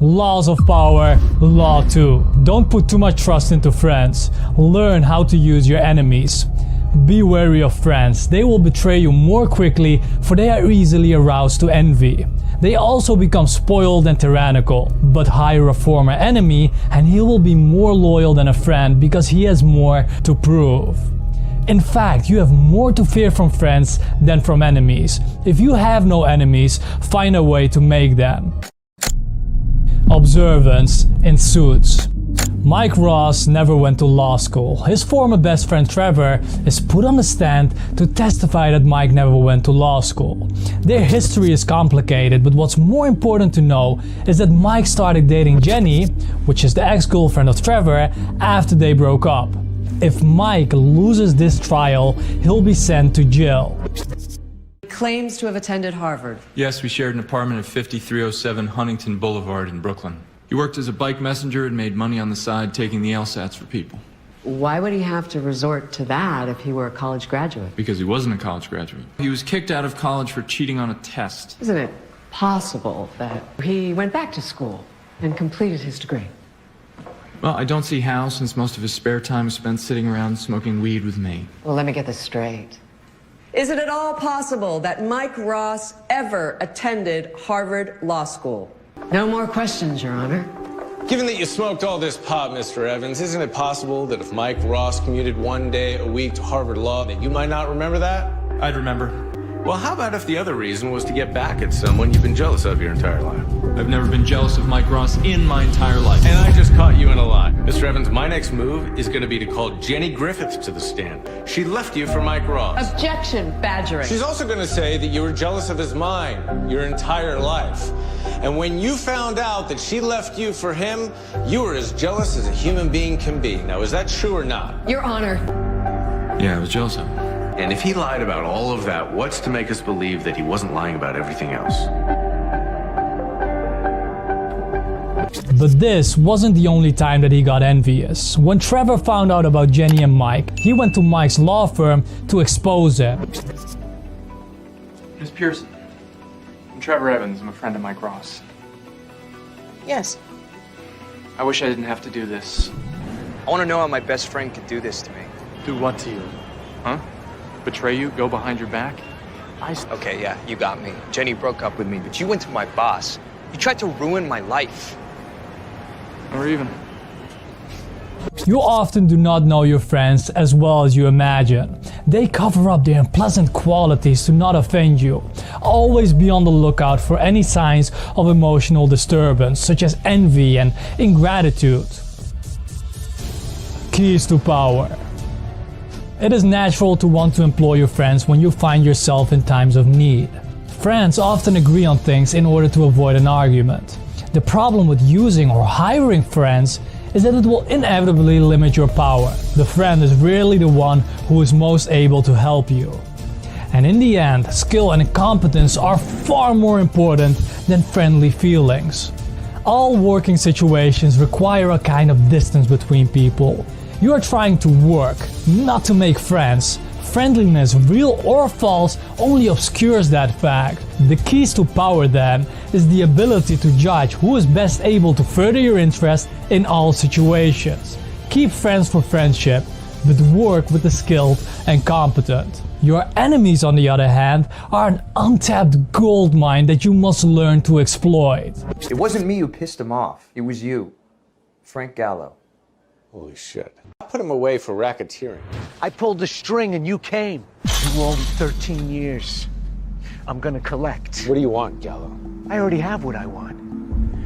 Laws of power, law 2. Don't put too much trust into friends. Learn how to use your enemies. Be wary of friends. They will betray you more quickly, for they are easily aroused to envy. They also become spoiled and tyrannical. But hire a former enemy and he will be more loyal than a friend because he has more to prove. In fact, you have more to fear from friends than from enemies. If you have no enemies, find a way to make them. Observance in suits. Mike Ross never went to law school. His former best friend Trevor is put on the stand to testify that Mike never went to law school. Their history is complicated, but what's more important to know is that Mike started dating Jenny, which is the ex-girlfriend of Trevor, after they broke up. If Mike loses this trial, he'll be sent to jail. Claims to have attended Harvard. Yes, we shared an apartment at 5307 Huntington Boulevard in Brooklyn. He worked as a bike messenger and made money on the side taking the LSATs for people. Why would he have to resort to that if he were a college graduate? Because he wasn't a college graduate. He was kicked out of college for cheating on a test. Isn't it possible that he went back to school and completed his degree? Well, I don't see how, since most of his spare time is spent sitting around smoking weed with me. Well, let me get this straight. Is it at all possible that Mike Ross ever attended Harvard Law School? No more questions, Your Honor. Given that you smoked all this pot, Mr. Evans, isn't it possible that if Mike Ross commuted one day a week to Harvard Law, that you might not remember that? I'd remember. Well, how about if the other reason was to get back at someone you've been jealous of your entire life? I've never been jealous of Mike Ross in my entire life. And I just caught you in a lie. Mr. Evans, my next move is going to be to call Jenny Griffith to the stand. She left you for Mike Ross. Objection, badgering. She's also going to say that you were jealous of his mind your entire life. And when you found out that she left you for him, you were as jealous as a human being can be. Now, is that true or not? Your Honor. Yeah, I was jealous of him. And if he lied about all of that, what's to make us believe that he wasn't lying about everything else? But this wasn't the only time that he got envious. When Trevor found out about Jenny and Mike, he went to Mike's law firm to expose him. Miss Pearson, I'm Trevor Evans. I'm a friend of Mike Ross. Yes. I wish I didn't have to do this. I want to know how my best friend could do this to me. Do what to you? Huh? Betray you? Go behind your back? Okay, yeah, you got me. Jenny broke up with me, but you went to my boss. You tried to ruin my life. Or even. You often do not know your friends as well as you imagine. They cover up their unpleasant qualities to not offend you. Always be on the lookout for any signs of emotional disturbance, such as envy and ingratitude. Keys to power. It is natural to want to employ your friends when you find yourself in times of need. Friends often agree on things in order to avoid an argument. The problem with using or hiring friends is that it will inevitably limit your power. The friend is rarely the one who is most able to help you. And in the end, skill and competence are far more important than friendly feelings. All working situations require a kind of distance between people. You are trying to work, not to make friends. Friendliness, real or false, only obscures that fact. The keys to power, then, is the ability to judge who is best able to further your interest in all situations. Keep friends for friendship, but work with the skilled and competent. Your enemies, on the other hand, are an untapped gold mine that you must learn to exploit. It wasn't me who pissed him off. It was you, Frank Gallo. Holy shit. I put him away for racketeering. I pulled the string and you came. You owe me 13 years. I'm gonna collect. What do you want, Gallo? I already have what I want.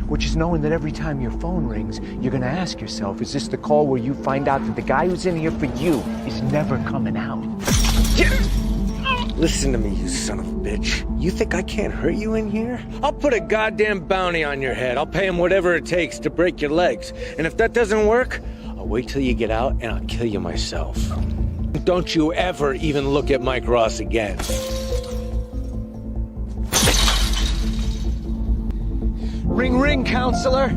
Which is knowing that every time your phone rings, you're gonna ask yourself, is this the call where you find out that the guy who's in here for you is never coming out? Listen to me, you son of a bitch. You think I can't hurt you in here? I'll put a goddamn bounty on your head. I'll pay him whatever it takes to break your legs. And if that doesn't work, I'll wait till you get out and I'll kill you myself. Don't you ever even look at Mike Ross again. Ring, ring, counselor.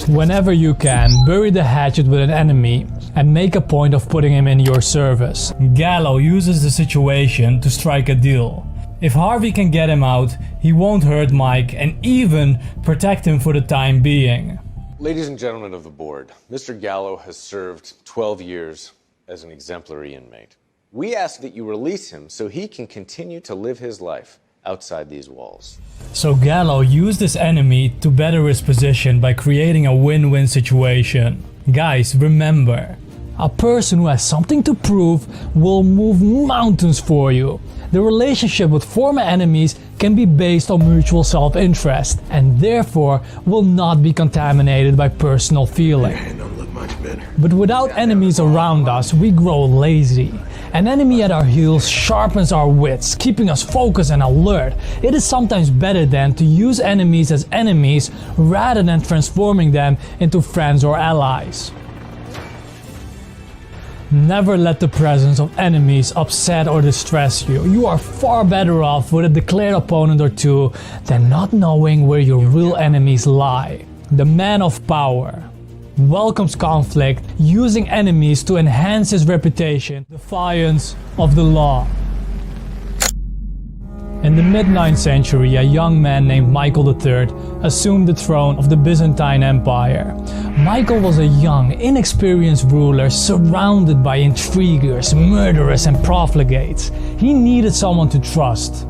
Whenever you can, bury the hatchet with an enemy and make a point of putting him in your service. Gallo uses the situation to strike a deal. If Harvey can get him out, he won't hurt Mike and even protect him for the time being. Ladies and gentlemen of the board, Mr. Gallo has served 12 years as an exemplary inmate. We ask that you release him so he can continue to live his life outside these walls. So Gallo used his enemy to better his position by creating a win-win situation. Guys, remember, a person who has something to prove will move mountains for you. The relationship with former enemies can be based on mutual self-interest and therefore will not be contaminated by personal feeling. But without enemies around us, we grow lazy. An enemy at our heels sharpens our wits, keeping us focused and alert. It is sometimes better then to use enemies as enemies rather than transforming them into friends or allies. Never let the presence of enemies upset or distress you. You are far better off with a declared opponent or two than not knowing where your real enemies lie. The man of power welcomes conflict, using enemies to enhance his reputation. Defiance of the law. In the mid-9th century, a young man named Michael III assumed the throne of the Byzantine Empire. Michael was a young, inexperienced ruler surrounded by intriguers, murderers, and profligates. He needed someone to trust.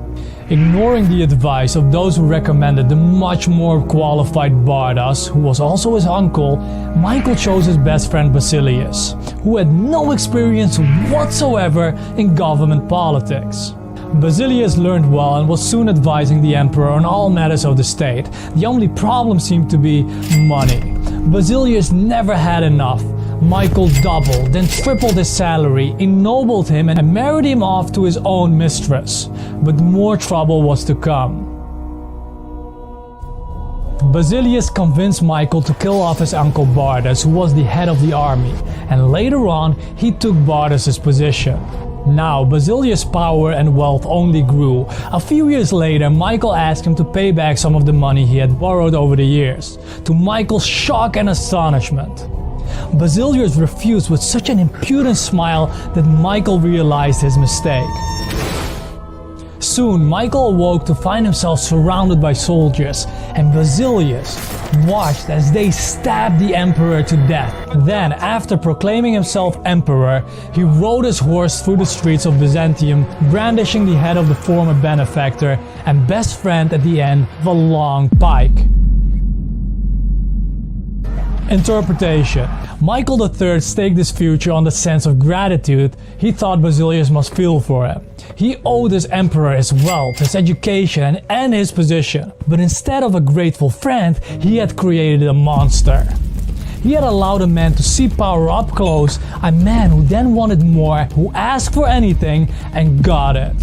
Ignoring the advice of those who recommended the much more qualified Bardas, who was also his uncle, Michael chose his best friend Basilius, who had no experience whatsoever in government politics. Basilius learned well and was soon advising the emperor on all matters of the state. The only problem seemed to be money. Basilius never had enough. Michael doubled, then tripled his salary, ennobled him and married him off to his own mistress. But more trouble was to come. Basilius convinced Michael to kill off his uncle Bardas, who was the head of the army, and later on he took Bardas' position. Now, Basilius' power and wealth only grew. A few years later, Michael asked him to pay back some of the money he had borrowed over the years, to Michael's shock and astonishment. Basilius refused with such an impudent smile that Michael realized his mistake. Soon, Michael awoke to find himself surrounded by soldiers, and Basilius watched as they stabbed the emperor to death. Then, after proclaiming himself emperor, he rode his horse through the streets of Byzantium, brandishing the head of the former benefactor and best friend at the end of a long pike. Interpretation. Michael III staked his future on the sense of gratitude he thought Basilius must feel for him. He owed his emperor his wealth, his education, and his position. But instead of a grateful friend, he had created a monster. He had allowed a man to see power up close, a man who then wanted more, who asked for anything and got it.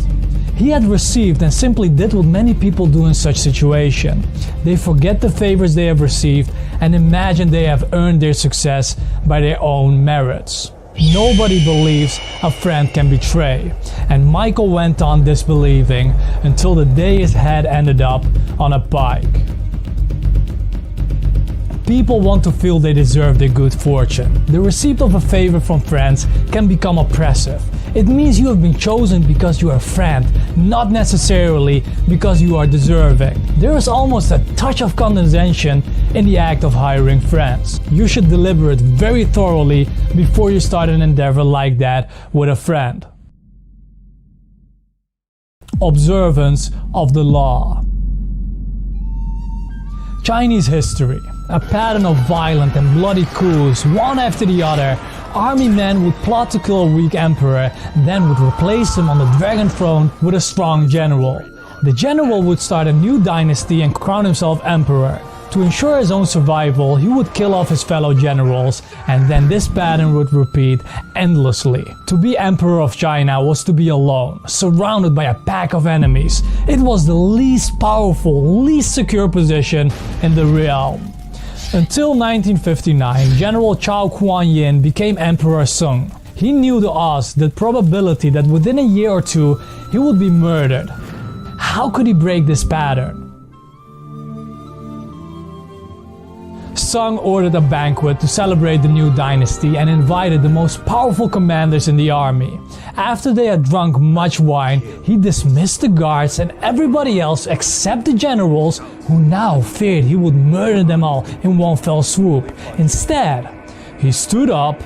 He had received and simply did what many people do in such situation. They forget the favors they have received and imagine they have earned their success by their own merits. Nobody believes a friend can betray, and Michael went on disbelieving until the day his head ended up on a pike. People want to feel they deserve their good fortune. The receipt of a favor from friends can become oppressive. It means you have been chosen because you are a friend, not necessarily because you are deserving. There is almost a touch of condescension in the act of hiring friends. You should deliberate very thoroughly before you start an endeavor like that with a friend. Observance of the law. Chinese history. A pattern of violent and bloody coups, one after the other. Army men would plot to kill a weak emperor, then would replace him on the dragon throne with a strong general. The general would start a new dynasty and crown himself emperor. To ensure his own survival, he would kill off his fellow generals, and then this pattern would repeat endlessly. To be emperor of China was to be alone, surrounded by a pack of enemies. It was the least powerful, least secure position in the realm. Until 1959, General Chao Kuan-yin became Emperor Sung. He knew the odds, the probability that within a year or two he would be murdered. How could he break this pattern? Sung ordered a banquet to celebrate the new dynasty and invited the most powerful commanders in the army. After they had drunk much wine, he dismissed the guards and everybody else except the generals, who now feared he would murder them all in one fell swoop. Instead, he stood up.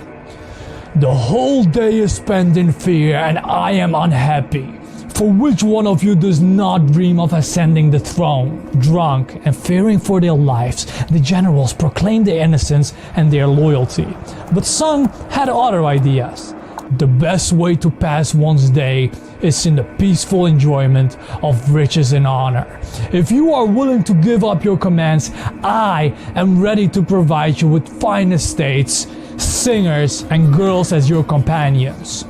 "The whole day is spent in fear and I am unhappy. For which one of you does not dream of ascending the throne?" Drunk and fearing for their lives, the generals proclaimed their innocence and their loyalty. But Sung had other ideas. "The best way to pass one's day is in the peaceful enjoyment of riches and honor. If you are willing to give up your commands, I am ready to provide you with fine estates, singers, and girls as your companions."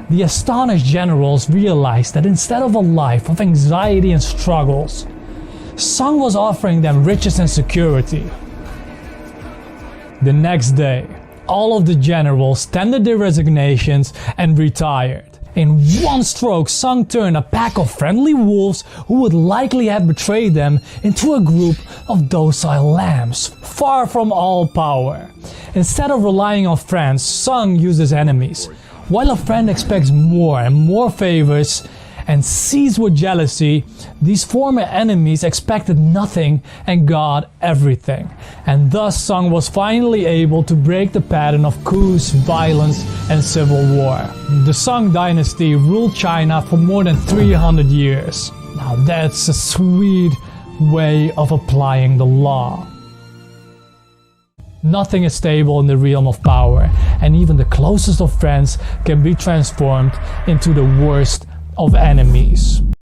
The astonished generals realized that instead of a life of anxiety and struggles, Sung was offering them riches and security. The next day, all of the generals tendered their resignations and retired. In one stroke, Sung turned a pack of friendly wolves who would likely have betrayed them into a group of docile lambs, far from all power. Instead of relying on friends, Sung uses enemies. While a friend expects more and more favors and seized with jealousy, these former enemies expected nothing and got everything. And thus Sung was finally able to break the pattern of coups, violence, and civil war. The Sung dynasty ruled China for more than 300 years. Now that's a sweet way of applying the law. Nothing is stable in the realm of power, and even the closest of friends can be transformed into the worst of enemies.